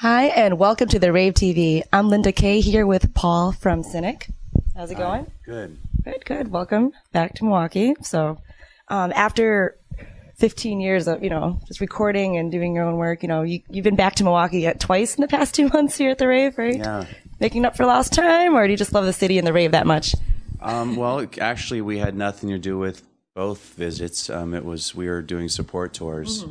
Hi, and welcome to the Rave TV. I'm Linda Kay here with Paul from Cynic. How's it going? Good. Good. Welcome back to Milwaukee. So, after 15 years of, just recording and doing your own work, you've been back to Milwaukee twice in the past 2 months here at the Rave, right? Yeah. Making up for lost time, or do you just love the city and the Rave that much? Well, actually, we had nothing to do with both visits. We were doing support tours,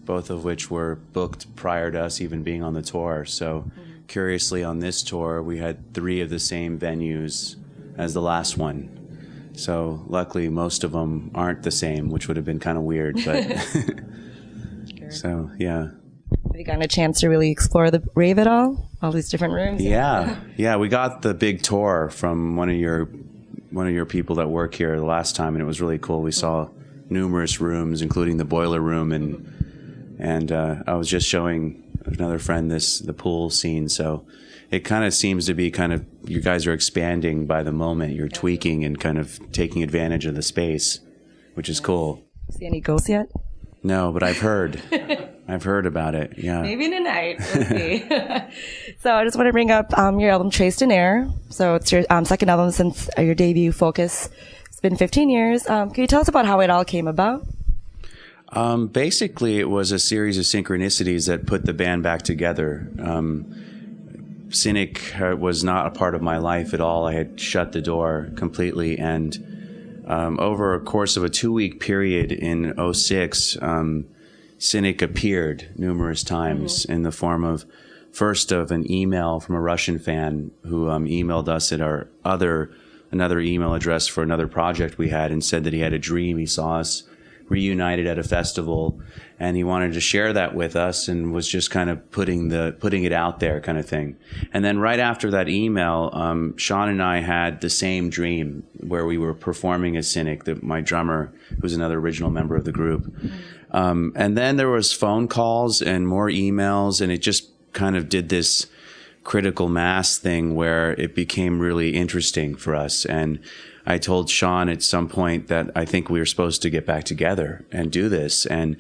both of which were booked prior to us even being on the tour. So, curiously, on this tour, we had 3 of the same venues as the last one. So, luckily, most of them aren't the same, which would have been kind of weird. But so, yeah. Have you gotten a chance to really explore the Rave at all? All these different rooms? Yeah. We got the big tour from one of your people that work here the last time, and it was really cool. We saw numerous rooms, including the boiler room, and I was just showing another friend the pool scene. So it kind of seems to be you guys are expanding by the moment. You're tweaking and kind of taking advantage of the space, which is cool. See any ghosts yet? No, but I've heard. I've heard about it, yeah. Maybe tonight. We'll see. So I just want to bring up your album, Traced in Air. So it's your second album since your debut, Focus. It's been 15 years. Can you tell us about how it all came about? Basically, it was a series of synchronicities that put the band back together. Cynic was not a part of my life at all. I had shut the door completely, and over a course of a 2-week period in 2006, Cynic appeared numerous times in the form of, first of an email from a Russian fan who emailed us at our another email address for another project we had, and said that he had a dream. He saw us reunited at a festival, and he wanted to share that with us, and was just kind of putting it out there kind of thing. And then right after that email, Sean and I had the same dream where we were performing as Cynic, my drummer, who's another original member of the group. And then there was phone calls and more emails, and it just kind of did this critical mass thing where it became really interesting for us. And I told Sean at some point that I think we were supposed to get back together and do this. And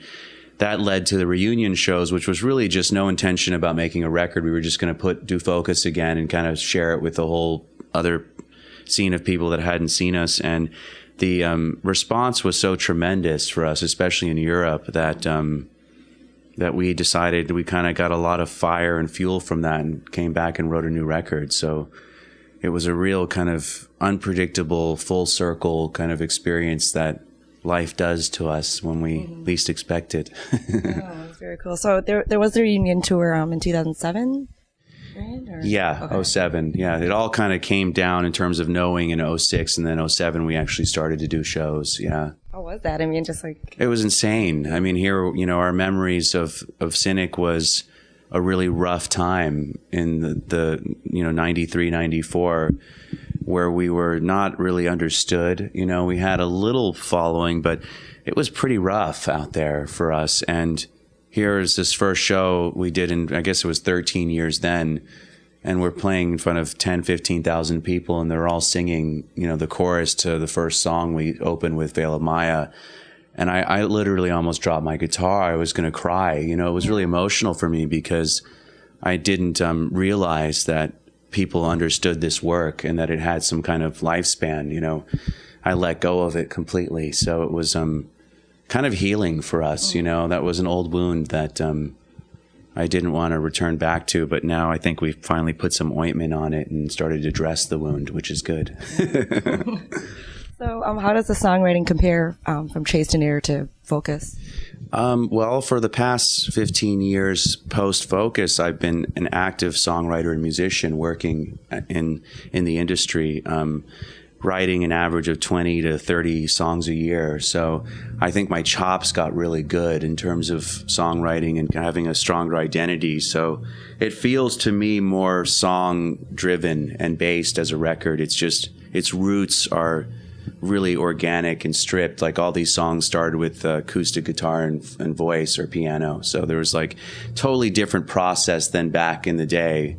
that led to the reunion shows, which was really just no intention about making a record. We were just going to do Focus again and kind of share it with the whole other scene of people that hadn't seen us. And the response was so tremendous for us, especially in Europe, that we decided we kind of got a lot of fire and fuel from that and came back and wrote a new record. So it was a real kind of unpredictable, full circle kind of experience that life does to us when we least expect it. Oh, that's very cool. So there was the reunion tour in 2007, right? Or? Yeah, okay. 2007. Yeah, it all kind of came down in terms of knowing in 2006, and then 2007 we actually started to do shows. Yeah. How was that? I mean, just like... It was insane. I mean, here, our memories of Cynic was a really rough time in the 93, 94, where we were not really understood. We had a little following, but it was pretty rough out there for us. And here's this first show we did in, I guess it was 13 years then, and we're playing in front of 10, 15,000 people, and they're all singing, the chorus to the first song we opened with, Veil of Maya. And I literally almost dropped my guitar. I was going to cry. It was really emotional for me because I didn't realize that people understood this work and that it had some kind of lifespan. I let go of it completely. So it was kind of healing for us. That was an old wound that I didn't want to return back to. But now I think we've finally put some ointment on it and started to dress the wound, which is good. So how does the songwriting compare from Traced in Air to Focus? Well, for the past 15 years post-Focus, I've been an active songwriter and musician working in the industry, writing an average of 20 to 30 songs a year. So I think my chops got really good in terms of songwriting and having a stronger identity. So it feels to me more song-driven and based as a record. It's just, its roots are really organic and stripped. Like all these songs started with acoustic guitar and voice or piano. So there was like totally different process than back in the day.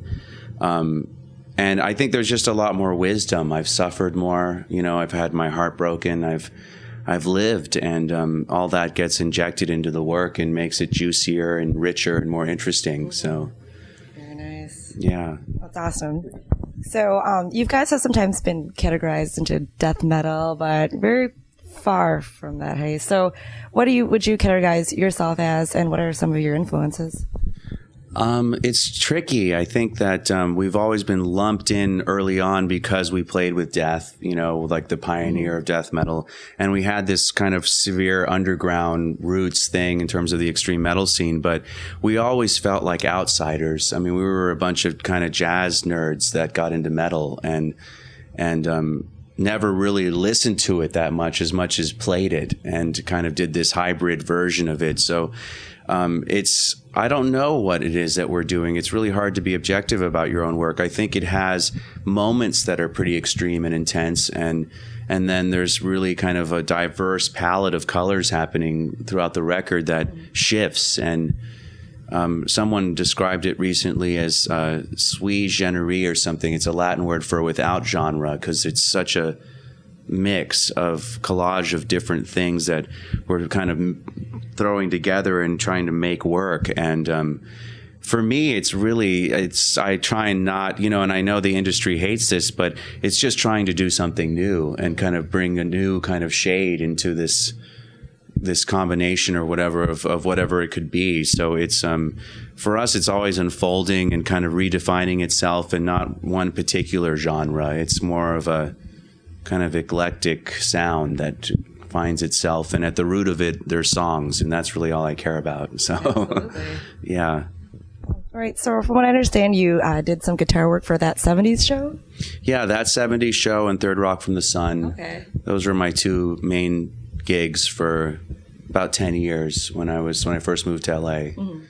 And I think there's just a lot more wisdom. I've suffered more, I've had my heart broken. I've lived, and all that gets injected into the work and makes it juicier and richer and more interesting. So Yeah. That's awesome. So, you guys have sometimes been categorized into death metal, but very far from that, hey? So, would you categorize yourself as, and what are some of your influences? It's tricky. I think that we've always been lumped in early on because we played with death, like the pioneer of death metal. And we had this kind of severe underground roots thing in terms of the extreme metal scene. But we always felt like outsiders. I mean, we were a bunch of kind of jazz nerds that got into metal and never really listened to it that much as played it, and kind of did this hybrid version of it. So I don't know what it is that we're doing. It's really hard to be objective about your own work. I think it has moments that are pretty extreme and intense, and then there's really kind of a diverse palette of colors happening throughout the record that shifts. And someone described it recently as sui generis or something. It's a Latin word for without genre, because it's such a mix of collage of different things that we're kind of throwing together and trying to make work. And for me, I try and not, and I know the industry hates this, but it's just trying to do something new and kind of bring a new kind of shade into this combination or whatever of whatever it could be. So it's for us, it's always unfolding and kind of redefining itself, and not one particular genre. It's more of a kind of eclectic sound that finds itself, and at the root of it, there's songs, and that's really all I care about. So, yeah. All right. So, from what I understand, you did some guitar work for That 70s Show? Yeah, That 70s Show and Third Rock from the Sun. Okay. Those were my two main gigs for about 10 years when I first moved to LA. Mm-hmm.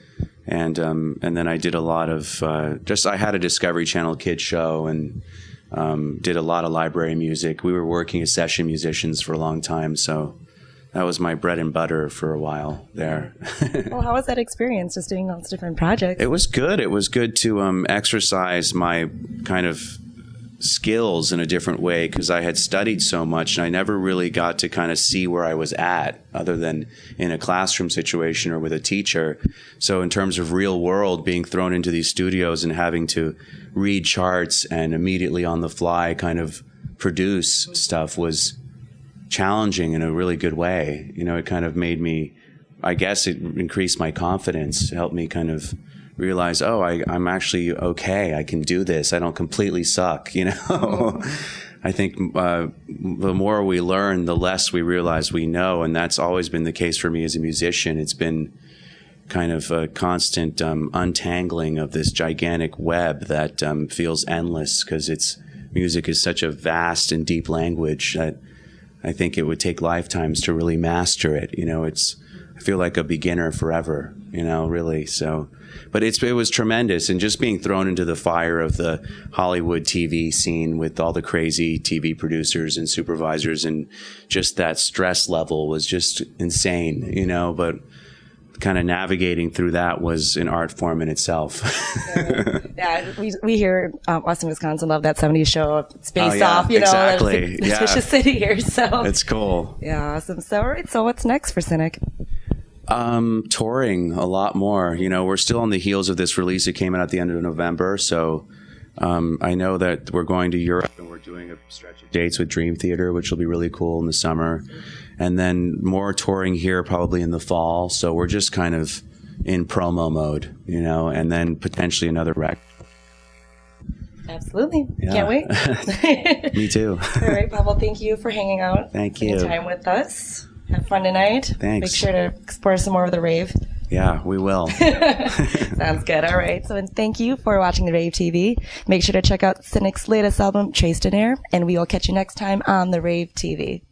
And then I did a lot of I had a Discovery Channel kids show, and did a lot of library music. We were working as session musicians for a long time, so that was my bread and butter for a while there. Well, how was that experience, just doing all these different projects? It was good. It was good to exercise my kind of skills in a different way, because I had studied so much, and I never really got to kind of see where I was at other than in a classroom situation or with a teacher. So in terms of real world, being thrown into these studios and having to read charts and immediately on the fly kind of produce stuff was challenging in a really good way. It kind of made me, I guess it increased my confidence, helped me kind of realize, I'm actually okay. I can do this. I don't completely suck, I think the more we learn, the less we realize we know. And that's always been the case for me as a musician. It's been kind of a constant untangling of this gigantic web that feels endless, because music is such a vast and deep language that I think it would take lifetimes to really master it. I feel like a beginner forever, really. So, but it was tremendous. And just being thrown into the fire of the Hollywood TV scene with all the crazy TV producers and supervisors, and just that stress level was just insane, but kind of navigating through that was an art form in itself. Yeah, we here, us in Wisconsin, love That 70s Show. It's based off, exactly. The fictitious city here. So it's cool. Yeah, awesome. So, all right. So, what's next for Cynic? Touring a lot more. We're still on the heels of this release. It came out at the end of November. So I know that we're going to Europe, and we're doing a stretch of dates with Dream Theater, which will be really cool in the summer. And then more touring here probably in the fall. So we're just kind of in promo mode, and then potentially another record. Absolutely. Yeah. Can't wait. Me too. All right, Pavel, thank you for hanging out. Thank you. Spending time with us. Have fun tonight. Thanks. Make sure to explore some more of the rave. Yeah, we will. Sounds good. All right. So, and thank you for watching the Rave TV. Make sure to check out Cynic's latest album, Chased in Air, and we will catch you next time on the Rave TV.